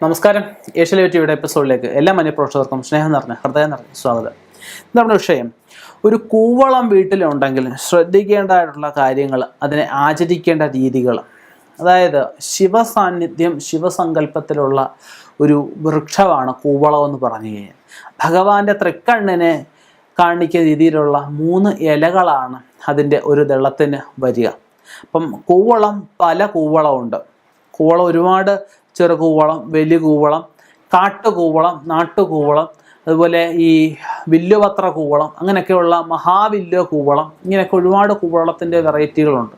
നമസ്കാരം. ഏഷ്യൻ ടിവിയുടെ എപ്പിസോഡിലേക്ക് എല്ലാ മനഃപ്രേക്ഷകർക്കും സ്നേഹം നിറഞ്ഞ ഹൃദയം നിറഞ്ഞ സ്വാഗതം. നമ്മുടെ വിഷയം, ഒരു കൂവളം വീട്ടിലുണ്ടെങ്കിൽ ശ്രദ്ധിക്കേണ്ടതായിട്ടുള്ള കാര്യങ്ങൾ, അതിനെ ആചരിക്കേണ്ട രീതികൾ. അതായത് ശിവസാന്നിധ്യം, ശിവസങ്കല്പത്തിലുള്ള ഒരു വൃക്ഷമാണ് കൂവളം എന്ന് പറഞ്ഞു കഴിഞ്ഞാൽ. ഭഗവാന്റെ തൃക്കണ്ണിനെ കാണിക്കുന്ന രീതിയിലുള്ള 3 ഇലകളാണ് അതിൻ്റെ ഒരു ദളത്തിന് വരിക. അപ്പം കൂവളം പല കൂവളമുണ്ട്. കൂവളം ഒരുപാട് ചെറുകൂവളം, വലിയ കൂവളം, കാട്ടുകൂവളം, നാട്ടുകൂവളം, അതുപോലെ ഈ വില്ലുപത്ര കൂവളം, അങ്ങനെയൊക്കെയുള്ള മഹാവില്ല് കൂവളം, ഇങ്ങനെയൊക്കെ ഒരുപാട് കൂവളത്തിൻ്റെ വെറൈറ്റികളുണ്ട്.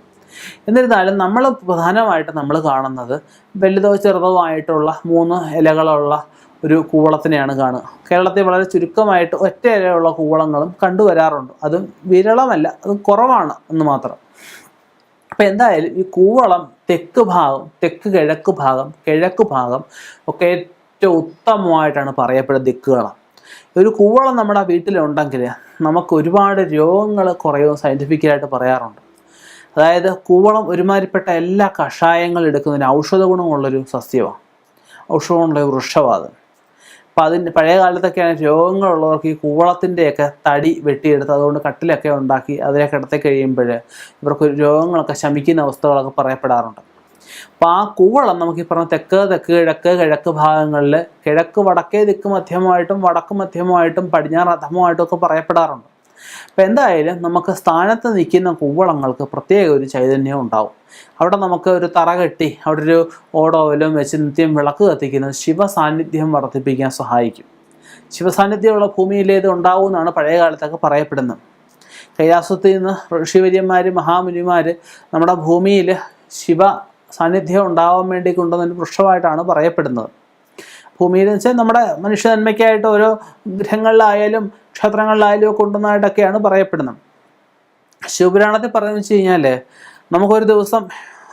എന്നിരുന്നാലും നമ്മൾ പ്രധാനമായിട്ട് നമ്മൾ കാണുന്നത് വലുതോ ചെറുതോ ആയിട്ടുള്ള 3 ഇലകളുള്ള ഒരു കൂവളത്തിനെയാണ് കാണുക. കേരളത്തിൽ വളരെ ചുരുക്കമായിട്ട് ഒറ്റ ഇലയുള്ള കൂവളങ്ങളും കണ്ടുവരാറുണ്ട്. അതും വിരളമല്ല, അതും കുറവാണ് എന്ന് മാത്രം. അപ്പം എന്തായാലും ഈ കൂവളം തെക്ക് ഭാഗം, തെക്ക് കിഴക്ക് ഭാഗം, കിഴക്ക് ഭാഗം ഒക്കെ ഏറ്റവും ഉത്തമമായിട്ടാണ് പറയപ്പെടുന്ന ദിക്കുകളാണ്. ഒരു കൂവളം നമ്മുടെ വീട്ടിലുണ്ടെങ്കിൽ നമുക്ക് ഒരുപാട് രോഗങ്ങൾ കുറയും സയൻറ്റിഫിക്കലായിട്ട് പറയാറുണ്ട്. അതായത് കൂവളം ഒരുമാതിരിപ്പെട്ട എല്ലാ കഷായങ്ങളും എടുക്കുന്നതിന് ഔഷധ ഗുണമുള്ളൊരു സസ്യമാണ്, ഔഷധ ഗുണമുള്ള വൃക്ഷമാണ്. അപ്പോൾ അതിൻ്റെ പഴയ കാലത്തൊക്കെയാണ് രോഗങ്ങളുള്ളവർക്ക് ഈ കൂവളത്തിൻ്റെയൊക്കെ തടി വെട്ടിയെടുത്ത് അതുകൊണ്ട് കട്ടിലൊക്കെ ഉണ്ടാക്കി അതിനെ കിടത്തി കഴിയുമ്പോൾ ഇവർക്ക് രോഗങ്ങളൊക്കെ ശമിക്കുന്ന അവസ്ഥകളൊക്കെ പറയപ്പെടാറുണ്ട്. അപ്പോൾ ആ കൂവളം നമുക്ക് ഈ പറഞ്ഞ തെക്ക്, കിഴക്ക്, കിഴക്ക് ഭാഗങ്ങളിൽ, കിഴക്ക് വടക്കേ ദിക്ക് മധ്യമായിട്ടും വടക്ക് മധ്യമായിട്ടും പടിഞ്ഞാറ് അധമമായിട്ടും ഒക്കെ പറയപ്പെടാറുണ്ട്. അപ്പോൾ എന്തായാലും നമുക്ക് സ്ഥാനത്ത് നിൽക്കുന്ന കൂവളങ്ങൾക്ക് പ്രത്യേക ഒരു ചൈതന്യം ഉണ്ടാവും. അവിടെ നമുക്ക് ഒരു തറ കെട്ടി അവിടെ ഒരു ഓടോവലും വെച്ച് നിത്യം വിളക്ക് കത്തിക്കുന്നത് ശിവസാന്നിധ്യം വർദ്ധിപ്പിക്കാൻ സഹായിക്കും. ശിവസാന്നിധ്യമുള്ള ഭൂമിയിലേത് ഉണ്ടാവും എന്നാണ് പഴയ കാലത്തൊക്കെ പറയപ്പെടുന്നത്. കൈലാസത്തിൽ നിന്ന് ഋഷിവര്യന്മാർ, മഹാമുനിമാർ നമ്മുടെ ഭൂമിയിൽ ശിവ സാന്നിധ്യം ഉണ്ടാവാൻ വേണ്ടി കൊണ്ടുവന്നൊരു വൃക്ഷമായിട്ടാണ് പറയപ്പെടുന്നത്. ഭൂമിയിൽ എന്ന് വെച്ചാൽ നമ്മുടെ മനുഷ്യ നന്മയ്ക്കായിട്ട് ഓരോ ഗ്രഹങ്ങളിലായാലും ക്ഷേത്രങ്ങളിലായാലും ഒക്കെ കൊണ്ടുവന്നതായിട്ടൊക്കെയാണ് പറയപ്പെടുന്നത്. ശിവപുരാണത്തിൽ പറയുന്നത് വെച്ച് കഴിഞ്ഞാൽ നമുക്കൊരു ദിവസം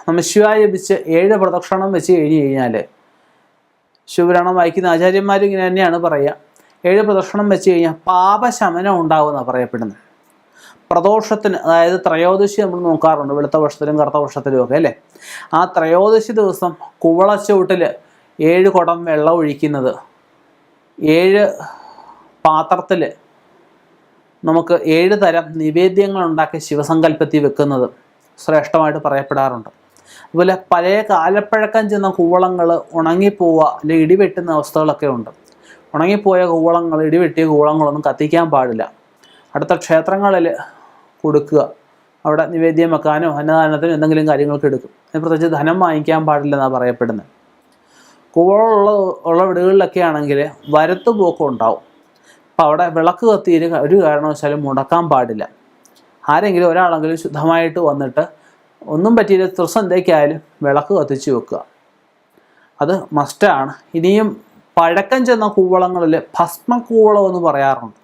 നമഃശിവായ ജപിച്ച് 7 പ്രദക്ഷിണം വെച്ച് കഴിഞ്ഞ് കഴിഞ്ഞാൽ, ശിവപുരാണം വായിക്കുന്ന ആചാര്യന്മാർ ഇങ്ങനെ തന്നെയാണ് പറയുക, 7 പ്രദക്ഷിണം വെച്ച് കഴിഞ്ഞാൽ പാപശമനം ഉണ്ടാവുമെന്നാണ് പറയപ്പെടുന്നത്. പ്രദോഷത്തിന്, അതായത് ത്രയോദശി നമ്മൾ നോക്കാറുണ്ട്, വെളുത്ത വർഷത്തിലും കറുത്ത വർഷത്തിലും ഒക്കെ അല്ലേ. ആ ത്രയോദശി ദിവസം കുവളച്ചൂട്ടിൽ 7 കുടം വെള്ളം ഒഴിക്കുന്നത്, 7 പാത്രത്തിൽ നമുക്ക് 7 തരം നിവേദ്യങ്ങൾ ഉണ്ടാക്കി ശിവസങ്കല്പത്തിൽ വെക്കുന്നത് ശ്രേഷ്ഠമായിട്ട് പറയപ്പെടാറുണ്ട്. അതുപോലെ പഴയ കാലപ്പഴക്കം ചെന്ന കൂവളങ്ങൾ ഉണങ്ങിപ്പോവുക അല്ലെങ്കിൽ ഇടിവെട്ടുന്ന അവസ്ഥകളൊക്കെ ഉണ്ട്. ഉണങ്ങിപ്പോയ കൂവളങ്ങൾ, ഇടിവെട്ടിയ കൂവളങ്ങളൊന്നും കത്തിക്കാൻ പാടില്ല. അടുത്ത ക്ഷേത്രങ്ങളിൽ കൊടുക്കുക, അവിടെ നിവേദ്യം വെക്കാനോ അന്നദാനത്തിനോ എന്തെങ്കിലും കാര്യങ്ങൾക്ക് എടുക്കും. പ്രത്യേകിച്ച് ധനം വാങ്ങിക്കാൻ പാടില്ലെന്നാണ് പറയപ്പെടുന്നത്. കൂവളമുള്ള വീടുകളിലൊക്കെ ആണെങ്കിൽ വരത്തുപോക്കം ഉണ്ടാവും. അപ്പോൾ അവിടെ വിളക്ക് കത്തിയിൽ ഒരു കാരണവശാലും മുടക്കാൻ പാടില്ല. ആരെങ്കിലും ഒരാളെങ്കിലും ശുദ്ധമായിട്ട് വന്നിട്ട് ഒന്നും പറ്റിയില്ല ത്രിസന്ധ്യയ്ക്കായാലും വിളക്ക് കത്തിച്ച് വെക്കുക, അത് മസ്റ്റാണ്. ഇനിയും പഴക്കം ചെന്ന കൂവളങ്ങളിൽ ഭസ്മക്കൂവളം എന്ന് പറയാറുണ്ട്.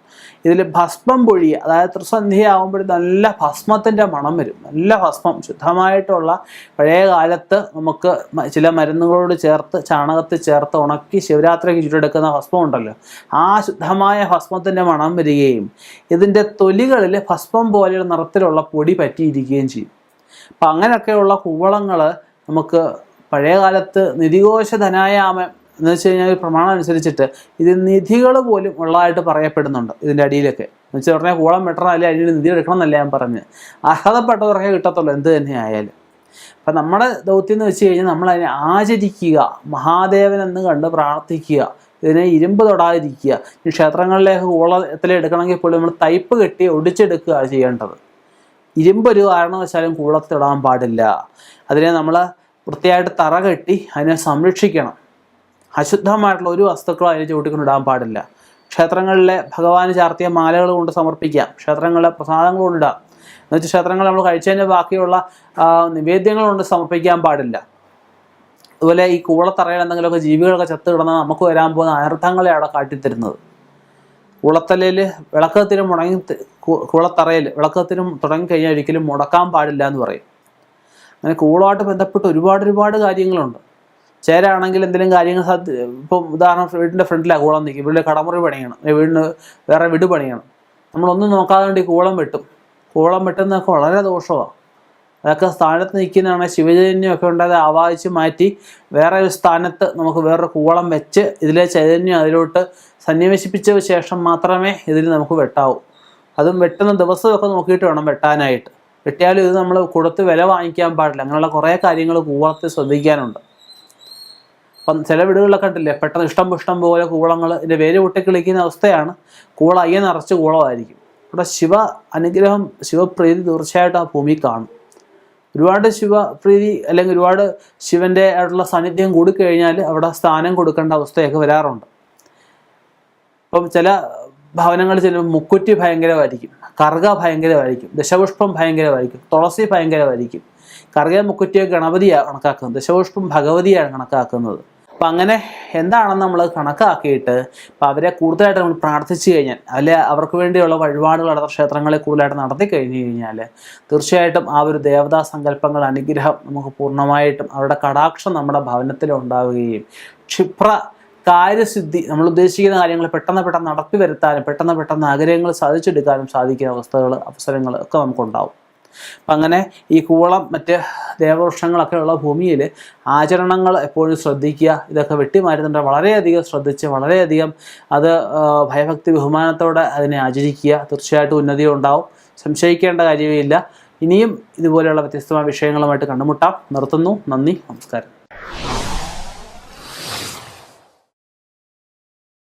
ഇതിൽ ഭസ്മം പൊഴിയുക, അതായത് ത്രിസന്ധ്യയാകുമ്പോൾ നല്ല ഭസ്മത്തിൻ്റെ മണം വരും. നല്ല ഭസ്മം, ശുദ്ധമായിട്ടുള്ള പഴയ കാലത്ത് നമുക്ക് ചില മരുന്നുകളോട് ചേർത്ത് ചാണകത്തിൽ ചേർത്ത് ഉണക്കി ശിവരാത്രിക്ക് ചുറ്റെടുക്കുന്ന ഭസ്മം ഉണ്ടല്ലോ, ആ ശുദ്ധമായ ഭസ്മത്തിൻ്റെ മണം വരികയും ഇതിൻ്റെ തൊലികളിൽ ഭസ്മം പോലെയുള്ള നിറത്തിലുള്ള പൊടി പറ്റിയിരിക്കുകയും ചെയ്യും. അപ്പം അങ്ങനെയൊക്കെയുള്ള കൂവളങ്ങൾ നമുക്ക് പഴയ കാലത്ത് നിധികോശ ധനായാമം എന്ന് വെച്ച് കഴിഞ്ഞാൽ ഒരു പ്രമാണം അനുസരിച്ചിട്ട് ഇത് നിധികൾ പോലും ഉള്ളതായിട്ട് പറയപ്പെടുന്നുണ്ട്. ഇതിൻ്റെ അടിയിലൊക്കെ എന്ന് വെച്ചാൽ പറഞ്ഞാൽ കൂവളം വെട്ടണം, അല്ലെങ്കിൽ അടിയിൽ നിധി എടുക്കണം എന്നല്ല ഞാൻ പറഞ്ഞ്, അർഹതപ്പെട്ടവർക്കേ കിട്ടത്തുള്ളൂ എന്ത് തന്നെ ആയാലും. അപ്പം നമ്മുടെ ദൗത്യം എന്ന് വെച്ച് കഴിഞ്ഞാൽ നമ്മളതിനെ ആചരിക്കുക, മഹാദേവനെന്ന് കണ്ട് പ്രാർത്ഥിക്കുക, ഇതിനെ ഇരുമ്പ് തൊടാതിരിക്കുക. ഈ ക്ഷേത്രങ്ങളിലേക്ക് കൂവളത്തിൽ എടുക്കണമെങ്കിൽ പോലും നമ്മൾ തൈപ്പ് കെട്ടി ഒടിച്ചെടുക്കുക ചെയ്യേണ്ടത്. ഇരുമ്പൊരു കാരണവശാലും കൂവളത്തിടാൻ പാടില്ല. അതിനെ നമ്മൾ വൃത്തിയായിട്ട് തറ കെട്ടി അതിനെ സംരക്ഷിക്കണം. അശുദ്ധമായിട്ടുള്ള ഒരു വസ്തുക്കളും അതിനെ ചവിട്ടിക്കൊണ്ടിടാൻ പാടില്ല. ക്ഷേത്രങ്ങളിലെ ഭഗവാന് ചാർത്തിയ മാലകൾ കൊണ്ട് സമർപ്പിക്കാം, ക്ഷേത്രങ്ങളിലെ പ്രസാദങ്ങൾ കൊണ്ടിടാം. എന്നുവെച്ചാൽ ക്ഷേത്രങ്ങളിൽ നമ്മൾ കഴിച്ചതിൻ്റെ ബാക്കിയുള്ള നിവേദ്യങ്ങൾ കൊണ്ട് സമർപ്പിക്കാൻ പാടില്ല. അതുപോലെ ഈ കൂവളത്തറയിൽ എന്തെങ്കിലുമൊക്കെ ജീവികളൊക്കെ ചത്ത് കിടന്നാൽ നമുക്ക് വരാൻ പോകുന്ന അനർത്ഥങ്ങളെ അവിടെ കാട്ടിത്തരുന്നത്. കൂവളത്തലയിൽ വിളക്കത്തിനും കൂവളത്തറയിൽ വിളക്കത്തിനും തുടങ്ങിക്കഴിഞ്ഞാൽ ഒരിക്കലും മുടക്കാൻ പാടില്ല എന്ന് പറയും. അങ്ങനെ കൂവളമായിട്ട് ബന്ധപ്പെട്ട് ഒരുപാട് കാര്യങ്ങളുണ്ട്. ചേരാണെങ്കിൽ എന്തെങ്കിലും കാര്യങ്ങൾ ഇപ്പം ഉദാഹരണം, വീടിൻ്റെ ഫ്രണ്ടിലാണ് കൂവളം നിൽക്കും, വീട്ടിൽ കടമുറി പണിയണം, വീടിന് വേറെ പണിയണം, നമ്മളൊന്നും നോക്കാതെ വേണ്ടി കൂവളം വെട്ടും. കൂവളം വെട്ടുന്നതൊക്കെ വളരെ ദോഷമാണ്. അതൊക്കെ സ്ഥാനത്ത് നിൽക്കുന്നതാണ് ശിവചൈതന്യമൊക്കെ ഉണ്ടായത് ആവാഹിച്ച് മാറ്റി വേറെ ഒരു സ്ഥാനത്ത് നമുക്ക് വേറൊരു കൂവളം വെച്ച് ഇതിലെ ചൈതന്യം അതിലോട്ട് സന്നിവേശിപ്പിച്ച ശേഷം മാത്രമേ ഇതിൽ നമുക്ക് വെട്ടാവൂ. അതും വെട്ടുന്ന ദിവസമൊക്കെ നോക്കിയിട്ട് വേണം വെട്ടാനായിട്ട്. വെട്ടിയാലും ഇത് നമ്മൾ കൊടുത്ത് വില വാങ്ങിക്കാൻ പാടില്ല. അങ്ങനെയുള്ള കുറേ കാര്യങ്ങൾ കൂവളത്തിൽ ശ്രദ്ധിക്കാനുണ്ട്. അപ്പം ചില വീടുകളിലൊക്കെ കണ്ടില്ലേ, പെട്ടെന്ന് ഇഷ്ടം പോലെ കൂവളങ്ങൾ ഇതിൻ്റെ വേര് പൊട്ടിക്കിളിക്കുന്ന അവസ്ഥയാണ്. കൂവളം അയ്യ നിറച്ച് കൂവളമായിരിക്കും. ഇവിടെ ശിവ അനുഗ്രഹം, ശിവപ്രീതി തീർച്ചയായിട്ടും ആ ഭൂമി കാണും. ഒരുപാട് ശിവപ്രീതി അല്ലെങ്കിൽ ഒരുപാട് ശിവൻ്റെ ആയിട്ടുള്ള സാന്നിധ്യം കൂടിക്കഴിഞ്ഞാൽ അവിടെ സ്ഥാനം കൊടുക്കേണ്ട അവസ്ഥയൊക്കെ വരാറുണ്ട്. ഇപ്പം ചില ഭവനങ്ങളിൽ ചെല്ലുമ്പോൾ മുക്കുറ്റി ഭയങ്കരമായിരിക്കും, കറുക ഭയങ്കരമായിരിക്കും, ദശപുഷ്പം ഭയങ്കരമായിരിക്കും, തുളസി ഭയങ്കരമായിരിക്കും. കറുക മുക്കുറ്റിയെ ഗണപതിയാണ് കണക്കാക്കുന്നത്, ദശപുഷ്പം ഭഗവതിയാണ് കണക്കാക്കുന്നത്. അപ്പം അങ്ങനെ എന്താണെന്ന് നമ്മൾ കണക്കാക്കിയിട്ട് ഇപ്പം അവരെ കൂടുതലായിട്ട് നമ്മൾ പ്രാർത്ഥിച്ചു കഴിഞ്ഞാൽ, അല്ലെ അവർക്ക് വേണ്ടിയുള്ള വഴിപാടുകൾ അടുത്ത ക്ഷേത്രങ്ങളിൽ കൂടുതലായിട്ട് നടത്തി കഴിഞ്ഞു കഴിഞ്ഞാൽ തീർച്ചയായിട്ടും ആ ഒരു ദേവതാ സങ്കല്പങ്ങൾ അനുഗ്രഹം നമുക്ക് പൂർണ്ണമായിട്ടും അവരുടെ കടാക്ഷം നമ്മുടെ ഭവനത്തിൽ ഉണ്ടാവുകയും ക്ഷിപ്ര കാര്യസിദ്ധി, നമ്മൾ ഉദ്ദേശിക്കുന്ന കാര്യങ്ങൾ പെട്ടെന്ന് നടത്തി വരുത്താനും പെട്ടെന്ന് ആഗ്രഹങ്ങൾ സാധിച്ചെടുക്കാനും സാധിക്കുന്ന അവസരങ്ങൾ ഒക്കെ നമുക്കുണ്ടാവും. അപ്പം അങ്ങനെ ഈ കൂവളം മറ്റ് ദേവവൃക്ഷങ്ങളൊക്കെ ഉള്ള ഭൂമിയിൽ ആചരണങ്ങൾ എപ്പോഴും ശ്രദ്ധിക്കുക. ഇതൊക്കെ വെട്ടിമാറ്റുന്നുണ്ട് വളരെയധികം ശ്രദ്ധിച്ച് വളരെയധികം അത് ഭയഭക്തി ബഹുമാനത്തോടെ അതിനെ ആചരിക്കുക. തീർച്ചയായിട്ടും ഉന്നതി ഉണ്ടാവും, സംശയിക്കേണ്ട കാര്യമില്ല. ഇനിയും ഇതുപോലെയുള്ള വ്യത്യസ്തമായ വിഷയങ്ങളുമായിട്ട് കണ്ടുമുട്ടാം. നിർത്തുന്നു. നന്ദി, നമസ്കാരം.